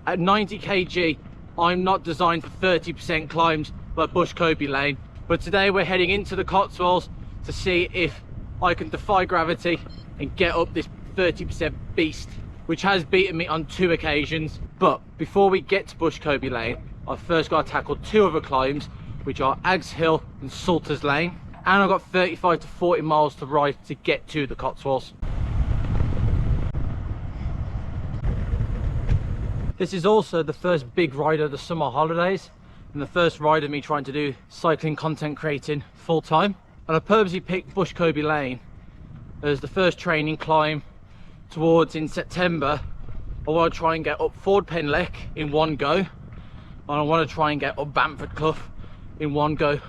At 90 kg, I'm not designed for 30% climbs like Bushcombe Lane. But today we're heading into the Cotswolds to see if I can defy gravity and get up this 30% beast, which has beaten me on 2 occasions. But before we get to Bushcombe Lane, I've first got to tackle 2 other climbs, which are Aggs Hill and Salters Lane. And I've got 35 to 40 miles to ride to get to the Cotswolds. This is also the first big ride of the summer holidays and the first ride of me trying to do cycling content creating full time. And I purposely picked Bushcombe Lane as the first training climb towards in September. I want to try and get up Ford Penleck in one go, and I want to try and get up Bamford Clough in one go.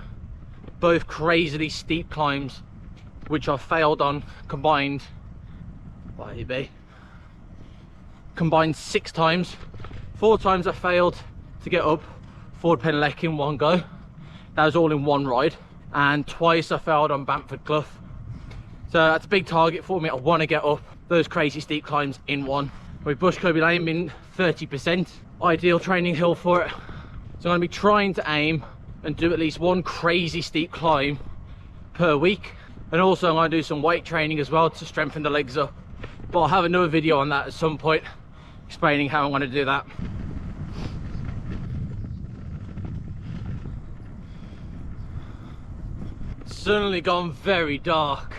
Both crazily steep climbs which I failed on combined, combined 6 times. 4 times I failed to get up Ford Penleck in one go. That was all in one ride. And twice I failed on Bamford Clough. So that's a big target for me. I want to get up those crazy steep climbs in one. With Bushcombe Lane being 30%, ideal training hill for it. So I'm going to be trying to aim and do at least 1 crazy steep climb per week. And also I'm going to do some weight training as well to strengthen the legs up. But I'll have another video on that at some point, explaining how I'm going to do that. It's suddenly gone very dark.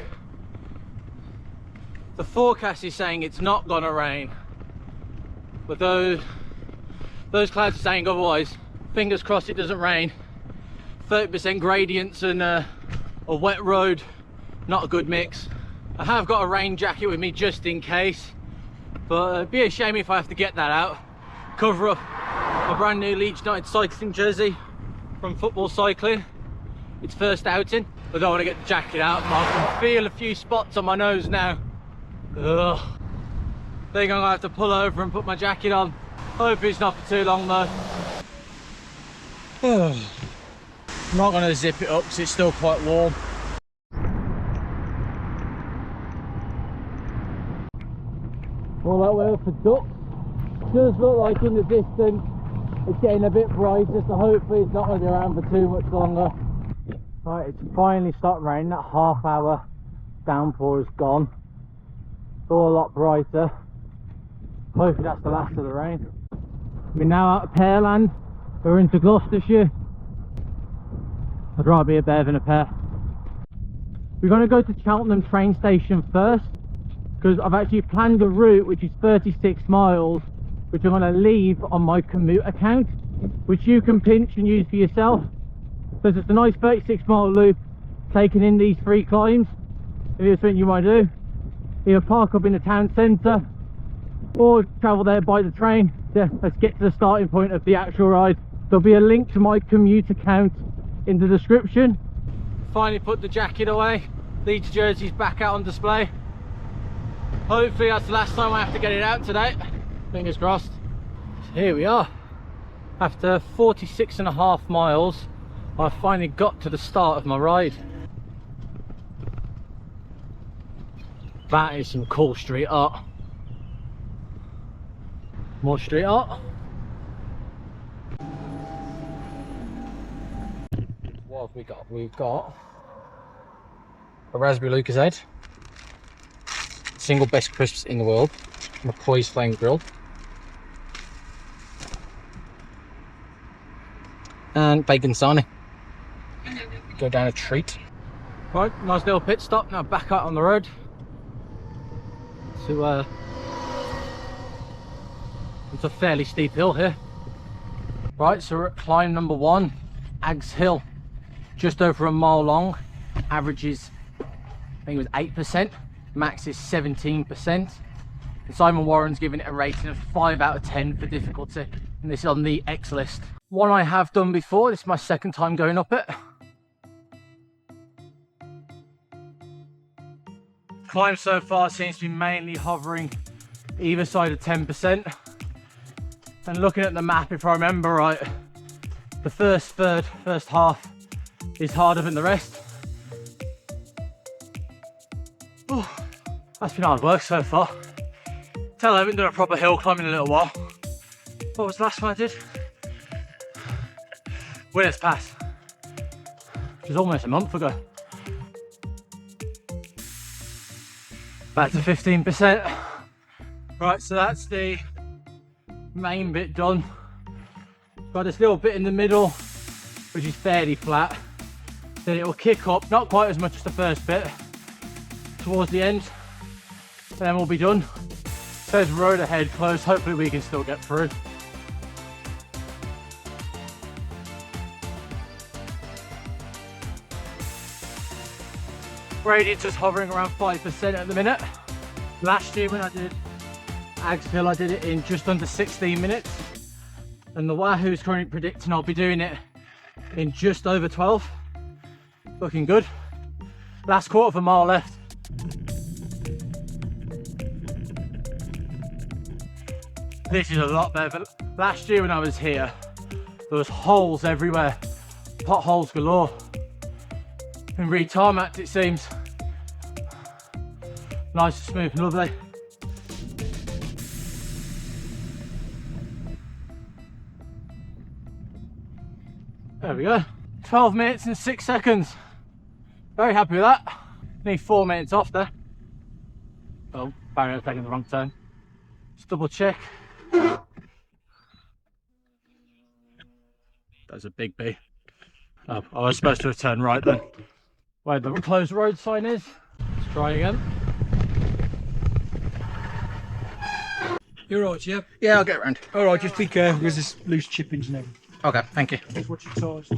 The forecast is saying it's not going to rain, but those clouds are saying otherwise. Fingers crossed it doesn't rain. 30% gradients and a wet road, not a good mix. I have got a rain jacket with me just in case, but it'd be a shame if I have to get that out. Cover up my brand new Leeds United cycling jersey from Football Cycling. Its first outing. I don't want to get the jacket out. I can feel a few spots on my nose now. Ugh. I think I'm gonna have to pull over and put my jacket on. Hope it's not for too long though. I'm not gonna zip it up because it's still quite warm. All that way up for ducks. Does look like in the distance it's getting a bit brighter, so hopefully it's not going to be around for too much longer. Right, it's finally stopped raining. That half-hour downpour is gone. It's all a lot brighter. Hopefully that's the last of the rain. We're now out of Pearland. We're into Gloucestershire. I'd rather be a bear than a pair. We're going to go to Cheltenham train station first, because I've actually planned a route which is 36 miles, which I'm going to leave on my Komoot account, which you can pinch and use for yourself. So it's a nice 36-mile loop, taking in these 3 climbs. If it's something you want to do, either park up in the town centre or travel there by the train. Yeah, let's get to the starting point of the actual ride. There'll be a link to my Komoot account in the description. Finally put the jacket away. Leeds jersey's back out on display. Hopefully that's the last time I have to get it out today. Fingers crossed. So here we are. After 46.5 miles, I finally got to the start of my ride. That is some cool street art. More street art. What have we got? We've got a raspberry Lucozade, single best crisps in the world, McCoy's Flame Grill, and bacon sarnie. Go down a treat. Right, nice little pit stop. Now back out on the road to it's a fairly steep hill here. Right, so we're at climb number 1, Aggs Hill, just over a mile long. Average is, I think it was 8%, max is 17%. And Simon Warren's giving it a rating of 5 out of 10 for difficulty, and this is on the X list. One I have done before. This is my 2nd time going up it. Climb so far seems to be mainly hovering either side of 10%. And looking at the map, if I remember right, the first half is harder than the rest. Ooh, that's been hard work so far. Tell I haven't done a proper hill climb in a little while. What was the last one I did? Winners Pass, which was almost a month ago. Back to 15%. Right, so that's the main bit done. Got this little bit in the middle, which is fairly flat. Then it will kick up, not quite as much as the first bit, towards the end. And then we'll be done. Says road ahead closed, hopefully we can still get through. Radiator's hovering around 5% at the minute. Last year when I did Aggs Hill, I did it in just under 16 minutes. And the Wahoo's currently predicting I'll be doing it in just over 12. Looking good. Last quarter of a mile left. This is a lot better. But last year when I was here, there was holes everywhere. Potholes galore. Been re-tarmacked, it seems. Nice and smooth and lovely. There we go. 12 minutes and 6 seconds. Very happy with that. Need 4 minutes off there. Oh, apparently I've taken the wrong turn. Just double check. That's a big B. Oh, I was supposed to have turned right then. Where the closed road sign is. Let's try again. You're right, yeah? Yeah, I'll get round. Alright, just be careful because there's loose chippings and everything. Okay, thank you. Just watch your tyres.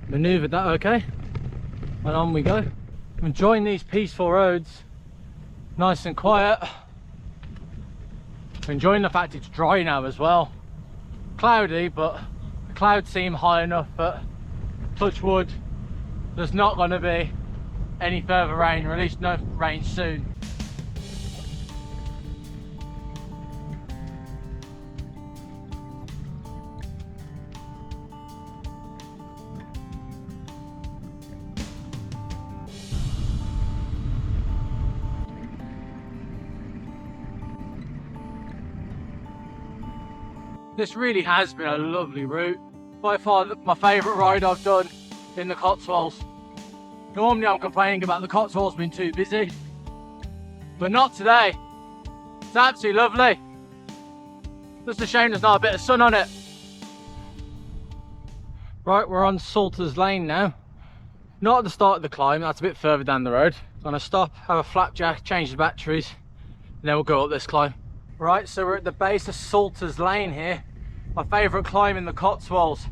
Manoeuvred that okay. And on we go. I'm enjoying these peaceful roads. Nice and quiet. I'm enjoying the fact it's dry now as well. Cloudy, but the clouds seem high enough that, touch wood, there's not going to be any further rain, or at least no rain soon. This really has been a lovely route. By far my favourite ride I've done in the Cotswolds. Normally I'm complaining about the Cotswolds being too busy, but not today. It's absolutely lovely. Just a shame there's not a bit of sun on it. Right, we're on Salters Lane now. Not at the start of the climb, that's a bit further down the road. Gonna stop, have a flapjack, change the batteries, and then we'll go up this climb. Right, so we're at the base of Salters Lane here. My favourite climb in the Cotswolds.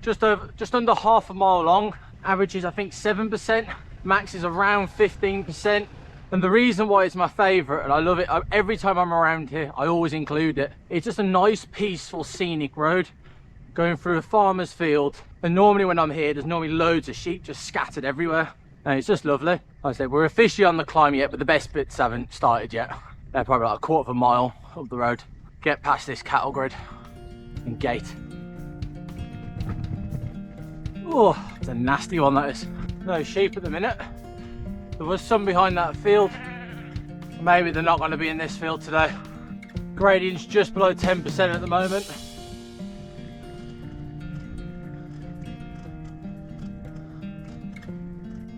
Just under half a mile long. Average is I think 7%. Max is around 15%. And the reason why it's my favourite, and I love it, every time I'm around here, I always include it. It's just a nice, peaceful, scenic road going through a farmer's field. And normally when I'm here, there's normally loads of sheep just scattered everywhere. And it's just lovely. Like I said, we're officially on the climb yet, but the best bits haven't started yet. They're probably like a quarter of a mile up the road. Get past this cattle grid and gate. Oh, it's a nasty one that is. No sheep at the minute. There was some behind that field. Maybe they're not going to be in this field today. Gradient's just below 10% at the moment.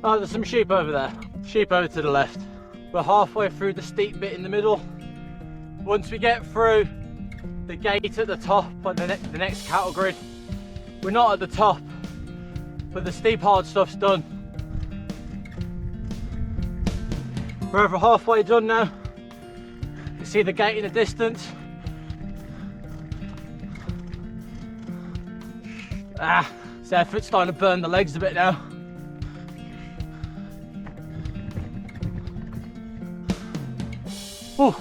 Oh, there's some sheep over there. Sheep over to the left. We're halfway through the steep bit in the middle. Once we get through the gate at the top on the next cattle grid, we're not at the top, but the steep hard stuff's done. We're over halfway done now. You see the gate in the distance. This effort's starting to burn the legs a bit now. Ooh,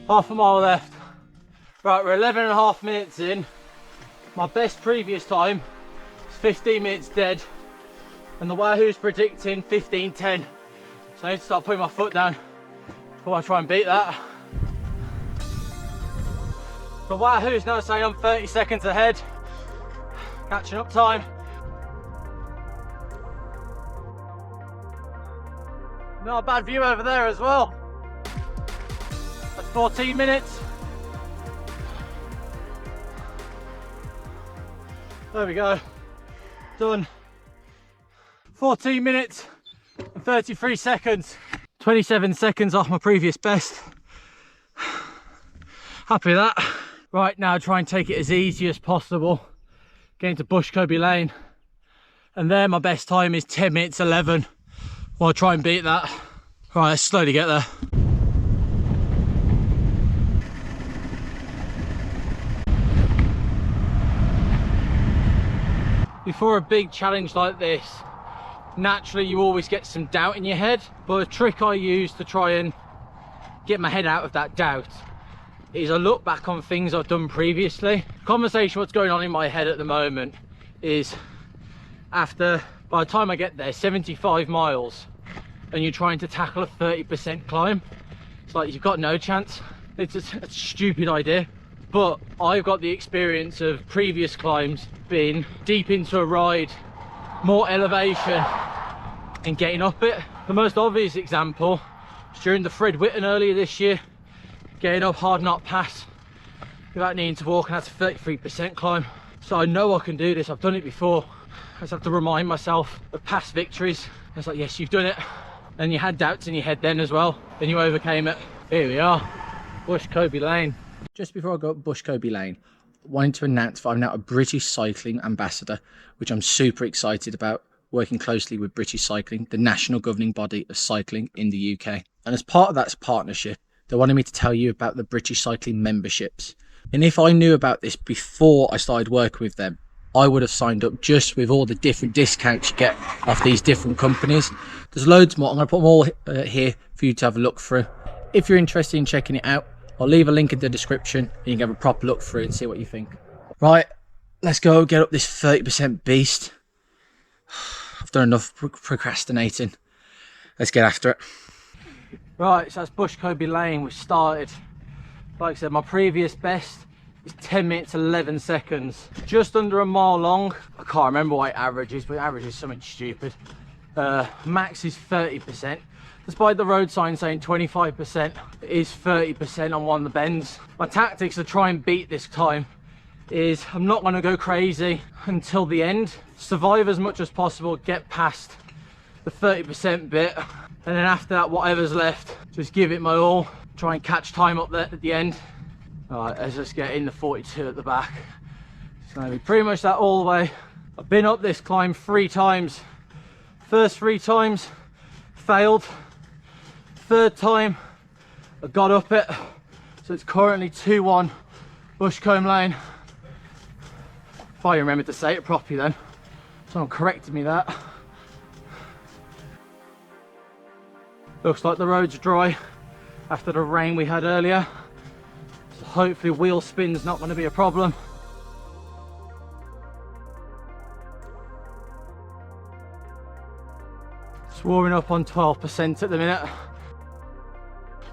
half a mile left. Right, we're 11.5 minutes in. My best previous time is 15 minutes dead, and the Wahoo's predicting 15:10. So I need to start putting my foot down before I try and beat that. The Wahoo's now saying I'm 30 seconds ahead. Catching up time. Not a bad view over there as well. 14 minutes. There we go. Done. 14 minutes and 33 seconds. 27 seconds off my previous best. Happy with that. Right, now try and take it as easy as possible. Getting to Bushcombe Lane. And there my best time is 10 minutes 11. Well, I'll try and beat that. Right, let's slowly get there. Before a big challenge like this, naturally you always get some doubt in your head, but a trick I use to try and get my head out of that doubt is I look back on things I've done previously. Conversation what's going on in my head at the moment is, after, by the time I get there, 75 miles and you're trying to tackle a 30% climb, it's like you've got no chance. It's a stupid idea. But I've got the experience of previous climbs, being deep into a ride, more elevation and getting up it. The most obvious example was during the Fred Whitton earlier this year, getting up Hard Knot Pass without needing to walk, and that's a 33% climb. So I know I can do this, I've done it before. I just have to remind myself of past victories. It's like, yes, you've done it. And you had doubts in your head then as well, then you overcame it. Here we are, Bushcombe Lane. Just before I go up Bushcombe Lane, I wanted to announce that I'm now a British cycling ambassador, which I'm super excited about, working closely with British Cycling, the national governing body of cycling in the UK. And as part of that partnership, they wanted me to tell you about the British Cycling memberships. And if I knew about this before I started working with them, I would have signed up just with all the different discounts you get off these different companies. There's loads more. I'm going to put them all here for you to have a look through. If you're interested in checking it out, I'll leave a link in the description and you can have a proper look through and see what you think. Right, let's go get up this 30% beast. I've done enough procrastinating. Let's get after it. Right, so that's Bushcombe Lane. We've started. Like I said, my previous best is 10 minutes 11 seconds. Just under a mile long. I can't remember what it averages, but it averages something stupid. Max is 30%. Despite the road sign saying 25%, it is 30% on one of the bends. My tactics to try and beat this time is I'm not going to go crazy until the end. Survive as much as possible, get past the 30% bit, and then after that, whatever's left, just give it my all. Try and catch time up there at the end. Alright, let's just get in the 42 at the back. It's going to be pretty much that all the way. I've been up this climb 3 times. First 3 times, failed. Third time, I got up it. So it's currently 2-1 Bushcombe Lane. If I remember to say it properly then. Someone corrected me that. Looks like the road's dry after the rain we had earlier. So hopefully wheel spin's not going to be a problem. It's warming up on 12% at the minute.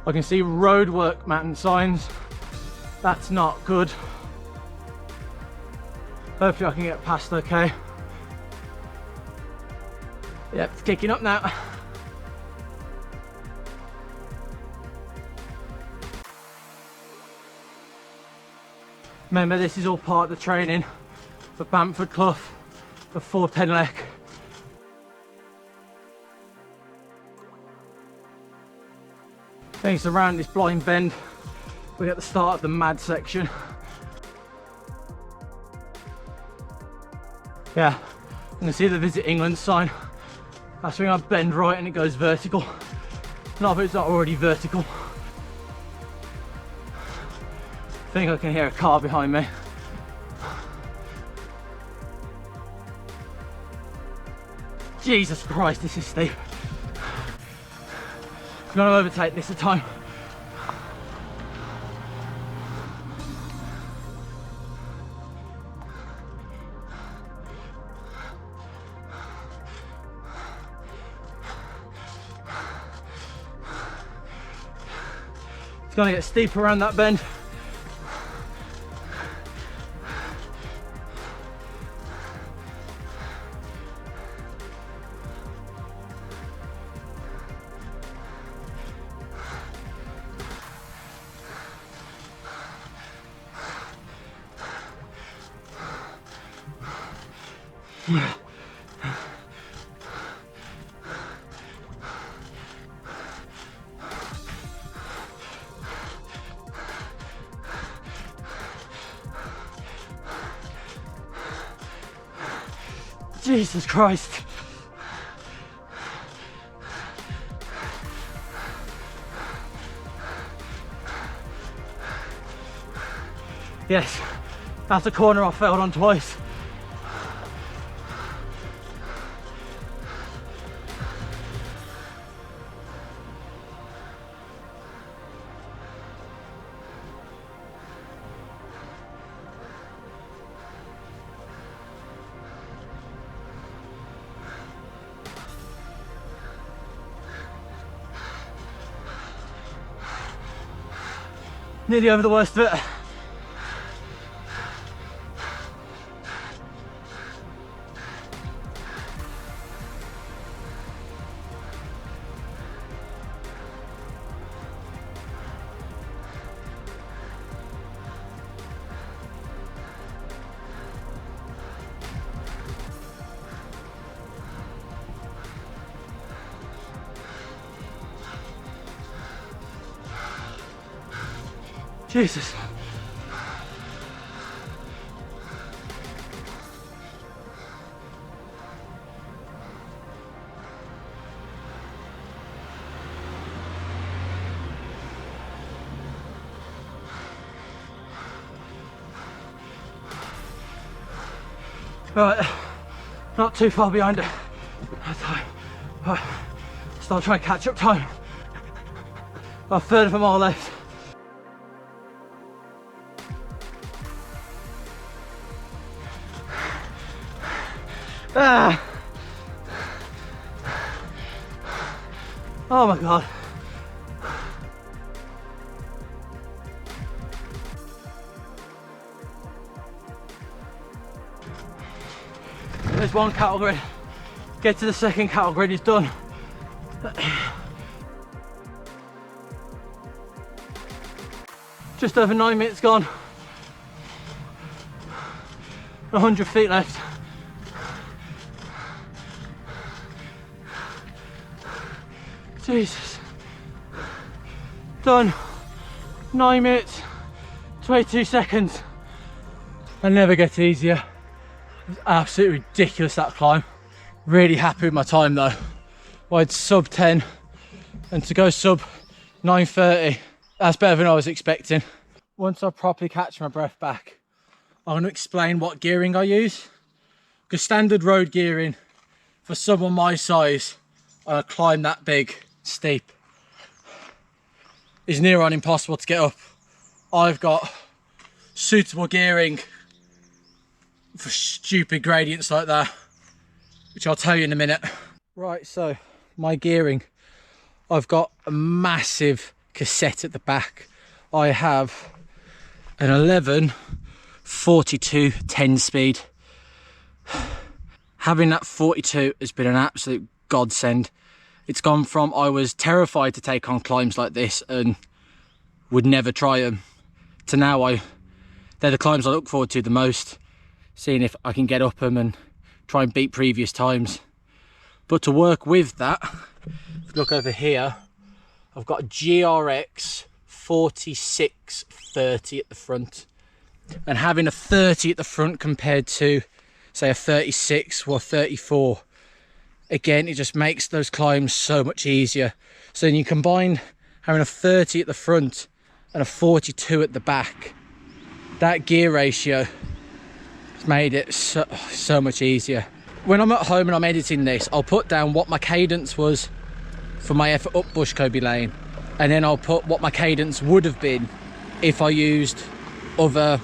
I can see roadwork mountain signs. That's not good. Hopefully I can get past okay. Yep, it's kicking up now. Remember, this is all part of the training for Bamford Clough, for 410 Lek. It's around this blind bend. We're at the start of the mad section. Yeah, you can see the Visit England sign. That's when I bend right and it goes vertical. Not if it's not already vertical. I think I can hear a car behind me. Jesus Christ, this is steep. I'm going to overtake this at a time. It's going to get steep around that bend. Jesus Christ. Yes, that's a corner I failed on twice. Nearly over the worst of it. Jesus. Right, not too far behind it. Right, start trying to catch up time. About a third of a mile left. Ah. Oh my God. There's one cattle grid. Get to the second cattle grid, is done. Just over 9 minutes gone. 100 feet left. Jesus. Done. 9 minutes, 22 seconds. I never get easier. It's absolutely ridiculous, that climb. Really happy with my time though. I had sub 10 and to go sub 9:30, that's better than I was expecting. Once I properly catch my breath back, I'm going to explain what gearing I use. Because standard road gearing for someone my size on a climb that big, steep, is near on impossible to get up. I've got suitable gearing for stupid gradients like that, which I'll tell you in a minute. Right, so my gearing, I've got a massive cassette at the back. I have an 11/42 10 speed. Having that 42 has been an absolute godsend. It's gone from I was terrified to take on climbs like this and would never try them, to now they're the climbs I look forward to the most, seeing if I can get up them and try and beat previous times. But to work with that, if you look over here, I've got a GRX 46/30 at the front, and having a 30 at the front compared to say a 36 or 34, again, it just makes those climbs so much easier. So then you combine having a 30 at the front and a 42 at the back, that gear ratio has made it so much easier. When I'm at home and I'm editing this, I'll put down what my cadence was for my effort up Bushcombe Lane, and then I'll put what my cadence would have been if I used other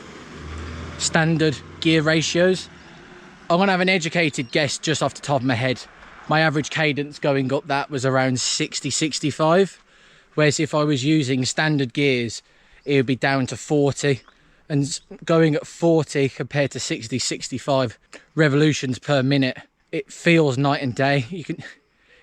standard gear ratios. I'm gonna have an educated guess just off the top of my head. My average cadence going up that was around 60-65, whereas if I was using standard gears, it would be down to 40. And going at 40 compared to 60-65 revolutions per minute, it feels night and day.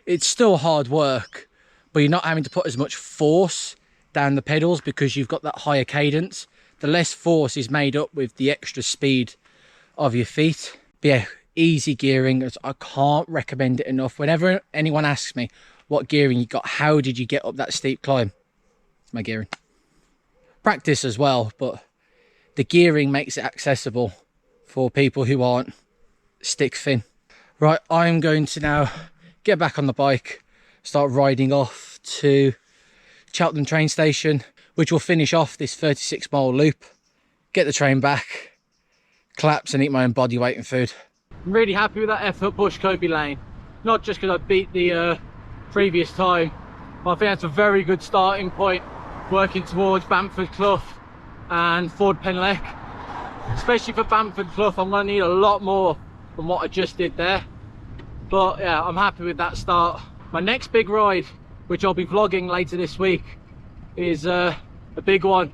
It's still hard work, but you're not having to put as much force down the pedals because you've got that higher cadence. The less force is made up with the extra speed of your feet. But yeah, easy gearing. I can't recommend it enough. Whenever anyone asks me what gearing you got, how did you get up that steep climb, it's my gearing. Practice as well, but the gearing makes it accessible for people who aren't stick thin. Right, I'm going to now get back on the bike, start riding off to Cheltenham train station, which will finish off this 36-mile loop, get the train back, collapse and eat my own body weight in food. I'm really happy with that effort, Bushcombe Lane. Not just because I beat the previous time, but I think that's a very good starting point, working towards Bamford Clough and Ford Penlec. Especially for Bamford Clough, I'm going to need a lot more than what I just did there. But yeah, I'm happy with that start. My next big ride, which I'll be vlogging later this week, is a big one,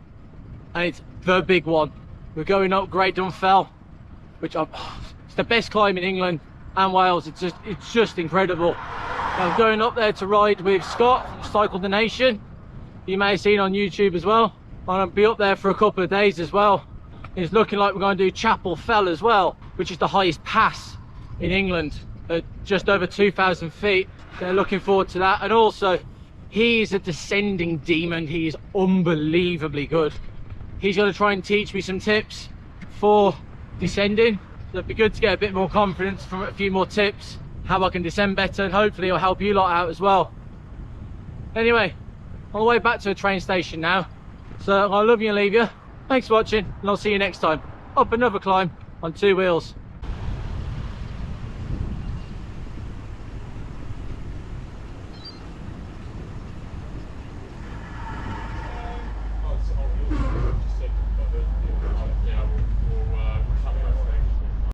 and it's the big one. We're going up Great Dunfell, which it's the best climb in England and Wales. It's just incredible. I'm going up there to ride with Scott from Cycle the Nation. You may have seen on YouTube as well. I'll be up there for a couple of days as well. It's looking like we're going to do Chapel Fell as well, which is the highest pass in England at just over 2,000 feet. They're looking forward to that. And also, he's a descending demon. He is unbelievably good. He's going to try and teach me some tips for descending. So it'd be good to get a bit more confidence from a few more tips, how I can descend better, and hopefully it'll help you lot out as well. Anyway, on the way back to the train station now. So I love you and leave you. Thanks for watching, and I'll see you next time. Up another climb on 2 wheels.